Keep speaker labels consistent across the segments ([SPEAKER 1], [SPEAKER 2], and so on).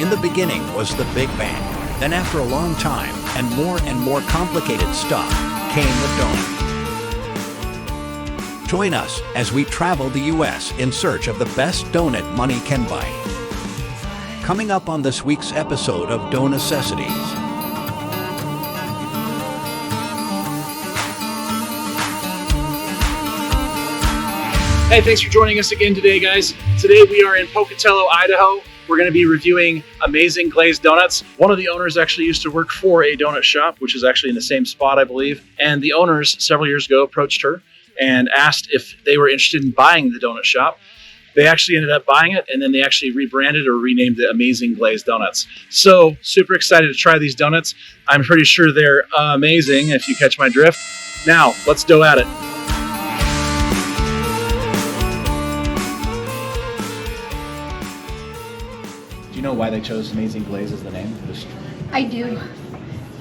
[SPEAKER 1] In the beginning was the Big Bang. Then after a long time and more complicated stuff came the donut. Join us as we travel the U.S. in search of the best donut money can buy. Coming up on this week's episode of Dough Necessities.
[SPEAKER 2] Hey, thanks for joining us again today, guys. Today we are in Pocatello, Idaho. We're going to be reviewing Amazing Glaze Donuts. One of the owners actually used to work for a donut shop, which is actually in the same spot, I believe. And the owners several years ago approached her and asked if they were interested in buying the donut shop. They actually ended up buying it, and then they actually rebranded or renamed it Amazing Glaze Donuts. So super excited to try these donuts. I'm pretty sure they're amazing, if you catch my drift. Now, let's dough at it. Do you know why they chose Amazing Glaze as the name?
[SPEAKER 3] I do.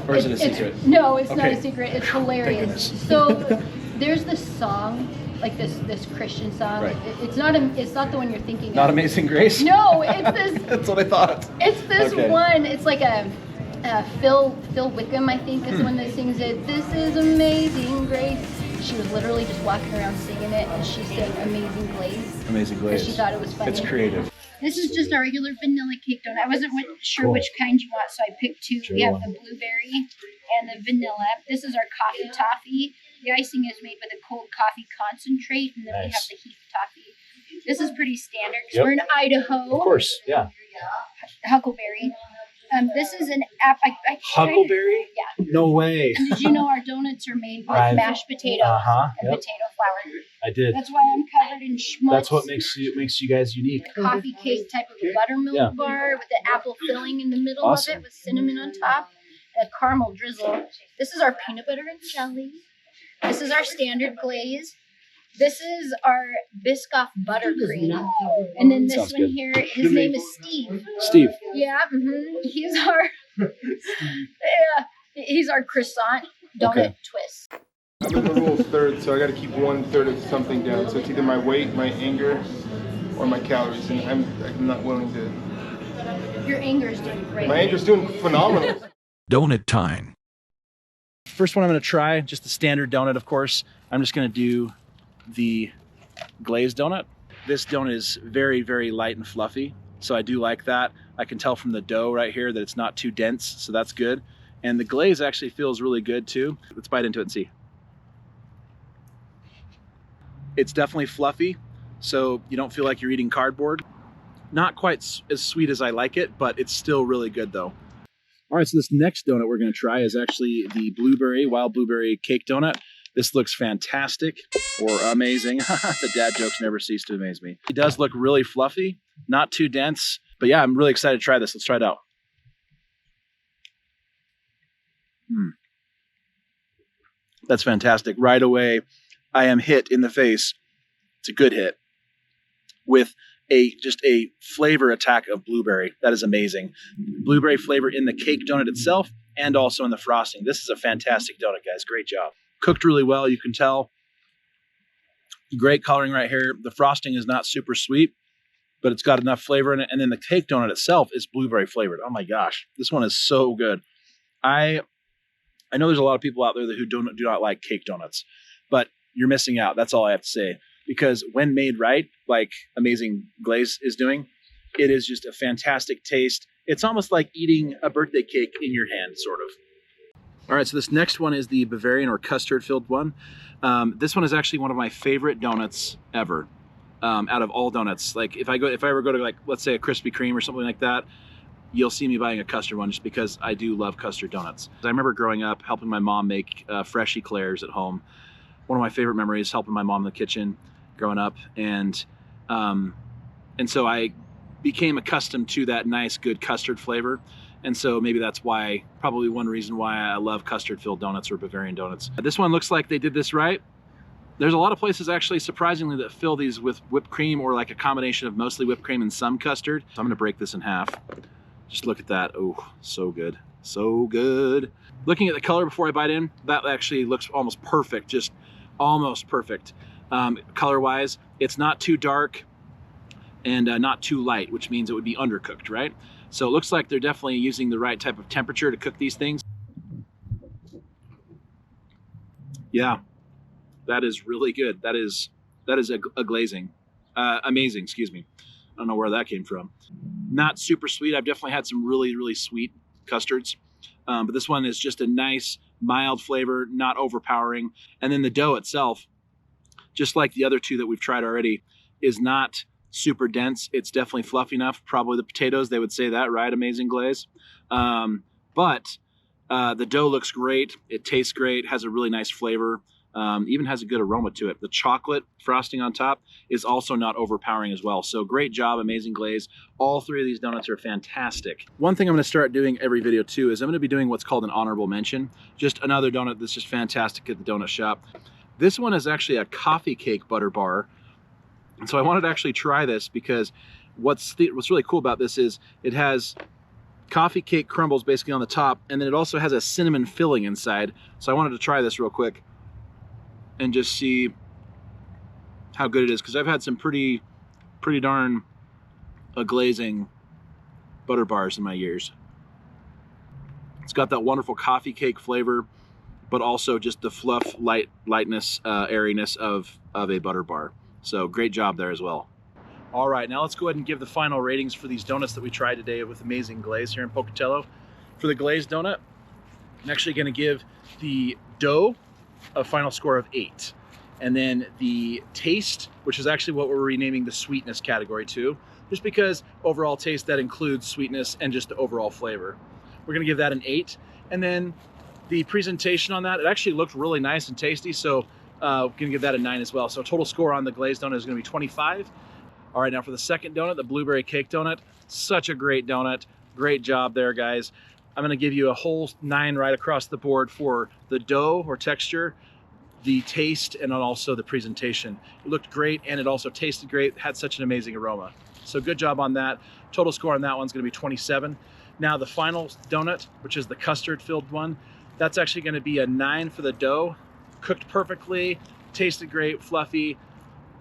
[SPEAKER 2] Or is it a secret?
[SPEAKER 3] No, it's
[SPEAKER 2] Okay.
[SPEAKER 3] not a secret. It's hilarious. So there's this song, like this Christian song.
[SPEAKER 2] Right.
[SPEAKER 3] It's not the one you're thinking
[SPEAKER 2] Not
[SPEAKER 3] of.
[SPEAKER 2] Amazing Grace?
[SPEAKER 3] No, it's this.
[SPEAKER 2] That's what I thought.
[SPEAKER 3] It's this
[SPEAKER 2] Okay.
[SPEAKER 3] one. It's like a Phil Wickham, I think, is the one that sings it. This is Amazing Grace. She was literally just walking around singing it, and she sang Amazing Glaze.
[SPEAKER 2] Amazing
[SPEAKER 3] Because
[SPEAKER 2] Glaze.
[SPEAKER 3] she thought it was funny.
[SPEAKER 2] It's creative.
[SPEAKER 4] This is just a regular vanilla cake donut. I wasn't sure
[SPEAKER 2] Cool.
[SPEAKER 4] which kind you want, so I picked two.
[SPEAKER 2] Sure
[SPEAKER 4] We have
[SPEAKER 2] one.
[SPEAKER 4] the blueberry and the vanilla. This is our coffee toffee. The icing is made with a cold coffee concentrate, and then we have
[SPEAKER 2] Nice.
[SPEAKER 4] the heat toffee. This is pretty standard because
[SPEAKER 2] Yep.
[SPEAKER 4] we're in Idaho.
[SPEAKER 2] Of course, yeah.
[SPEAKER 4] Huckleberry. This is an app.
[SPEAKER 2] Huckleberry?
[SPEAKER 4] Yeah.
[SPEAKER 2] No way.
[SPEAKER 4] And did you know our donuts are made with
[SPEAKER 2] I've-
[SPEAKER 4] mashed potatoes
[SPEAKER 2] Uh-huh,
[SPEAKER 4] and
[SPEAKER 2] yep.
[SPEAKER 4] potato flour?
[SPEAKER 2] I did.
[SPEAKER 4] That's why I'm covered in schmutz.
[SPEAKER 2] That's what makes you guys unique.
[SPEAKER 4] Coffee cake type of a buttermilk
[SPEAKER 2] Yeah.
[SPEAKER 4] bar with the apple filling in the middle
[SPEAKER 2] Awesome.
[SPEAKER 4] of it with cinnamon on top, a caramel drizzle. This is our peanut butter and jelly. This is our standard glaze. This is our Biscoff buttercream. And then this
[SPEAKER 2] Sounds
[SPEAKER 4] one
[SPEAKER 2] good.
[SPEAKER 4] here, his name is Steve.
[SPEAKER 2] Steve.
[SPEAKER 4] Yeah, he's our he's our croissant donut
[SPEAKER 2] Okay.
[SPEAKER 4] twist.
[SPEAKER 5] I'm in the rule of thirds, so I got to keep 1/3 of something down. So it's either my weight, my anger, or my calories, and I'm not willing to.
[SPEAKER 4] Your anger is doing great.
[SPEAKER 5] My anger's doing phenomenal.
[SPEAKER 1] Donut time.
[SPEAKER 2] First one I'm going to try, just the standard donut, of course. I'm just going to do the glazed donut. This donut is very, very light and fluffy, so I do like that. I can tell from the dough right here that it's not too dense, so that's good. And the glaze actually feels really good too. Let's bite into it and see. It's definitely fluffy, so you don't feel like you're eating cardboard. Not quite as sweet as I like it, but it's still really good though. All right, so this next donut we're going to try is actually the wild blueberry cake donut. This looks fantastic or amazing. The dad jokes never cease to amaze me. It does look really fluffy, not too dense, but yeah, I'm really excited to try this. Let's try it out. That's fantastic. Right away, I am hit in the face. It's a good hit with just a flavor attack of blueberry. That is amazing. Blueberry flavor in the cake donut itself and also in the frosting. This is a fantastic donut, guys. Great job. Cooked really well, you can tell. Great coloring right here. The frosting is not super sweet, but it's got enough flavor in it. And then the cake donut itself is blueberry flavored. Oh my gosh, this one is so good. I know there's a lot of people out there who do not like cake donuts, but you're missing out. That's all I have to say. Because when made right, like Amazing Glaze is doing, it is just a fantastic taste. It's almost like eating a birthday cake in your hand, sort of. All right, so this next one is the Bavarian or custard-filled one. This one is actually one of my favorite donuts ever, out of all donuts. Like if I ever go to, like, let's say a Krispy Kreme or something like that, you'll see me buying a custard one just because I do love custard donuts. I remember growing up helping my mom make fresh eclairs at home. One of my favorite memories, helping my mom in the kitchen growing up, and so I became accustomed to that nice, good custard flavor, and so maybe that's why, probably one reason why I love custard-filled donuts or Bavarian donuts. This one looks like they did this right. There's a lot of places actually, surprisingly, that fill these with whipped cream or like a combination of mostly whipped cream and some custard. So I'm gonna break this in half. Just look at that. Oh, so good, so good. Looking at the color before I bite in, that actually looks almost perfect, just almost perfect. Color-wise, it's not too dark and not too light, which means it would be undercooked, right? So it looks like they're definitely using the right type of temperature to cook these things. Yeah, that is really good. That is a glazing. Amazing, excuse me. I don't know where that came from. Not super sweet. I've definitely had some really, really sweet custards. But this one is just a nice, mild flavor, not overpowering. And then the dough itself, just like the other two that we've tried already, is not super dense. It's definitely fluffy enough. Probably the potatoes, they would say that, right? Amazing Glaze. But the dough looks great. It tastes great, has a really nice flavor. Even has a good aroma to it. The chocolate frosting on top is also not overpowering as well. So great job, Amazing Glaze. All three of these donuts are fantastic. One thing I'm going to start doing every video too is I'm going to be doing what's called an honorable mention. Just another donut that's just fantastic at the donut shop. This one is actually a coffee cake butter bar. And so I wanted to actually try this because what's really cool about this is it has coffee cake crumbles basically on the top, and then it also has a cinnamon filling inside. So I wanted to try this real quick and just see how good it is, because I've had some pretty darn glazing butter bars in my years. It's got that wonderful coffee cake flavor, but also just the fluff, lightness, airiness of a butter bar. So great job there as well. All right, now let's go ahead and give the final ratings for these donuts that we tried today with Amazing Glaze here in Pocatello. For the glazed donut, I'm actually going to give the dough a final score of 8. And then the taste, which is actually what we're renaming the sweetness category to, just because overall taste, that includes sweetness and just the overall flavor. We're going to give that an 8. And then the presentation on that, it actually looked really nice and tasty, so we're going to give that a 9 as well. So total score on the glazed donut is going to be 25. All right, now for the second donut, the blueberry cake donut, such a great donut. Great job there, guys. I'm going to give you a whole 9 right across the board for the dough or texture, the taste, and also the presentation. It looked great, and it also tasted great, had such an amazing aroma. So good job on that. Total score on that one's going to be 27. Now the final donut, which is the custard-filled one, that's actually going to be a 9 for the dough. Cooked perfectly, tasted great, fluffy.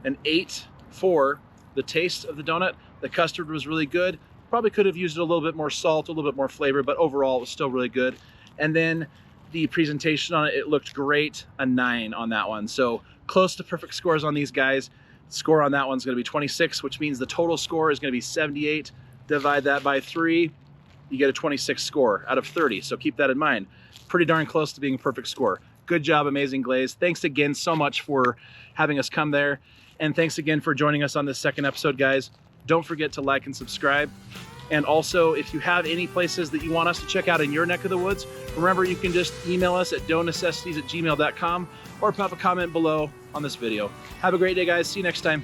[SPEAKER 2] An 8 for the taste of the donut. The custard was really good. Probably could have used a little bit more salt, a little bit more flavor, but overall it was still really good. And then the presentation on it, it looked great, a 9 on that one. So close to perfect scores on these guys. Score on that one's going to be 26, which means the total score is going to be 78. Divide that by 3, you get a 26 score out of 30. So keep that in mind. Pretty darn close to being a perfect score. Good job, Amazing Glaze. Thanks again so much for having us come there. And thanks again for joining us on this second episode, guys. Don't forget to like and subscribe. And also, if you have any places that you want us to check out in your neck of the woods, remember you can just email us at doughnecessities@gmail.com or pop a comment below on this video. Have a great day, guys. See you next time.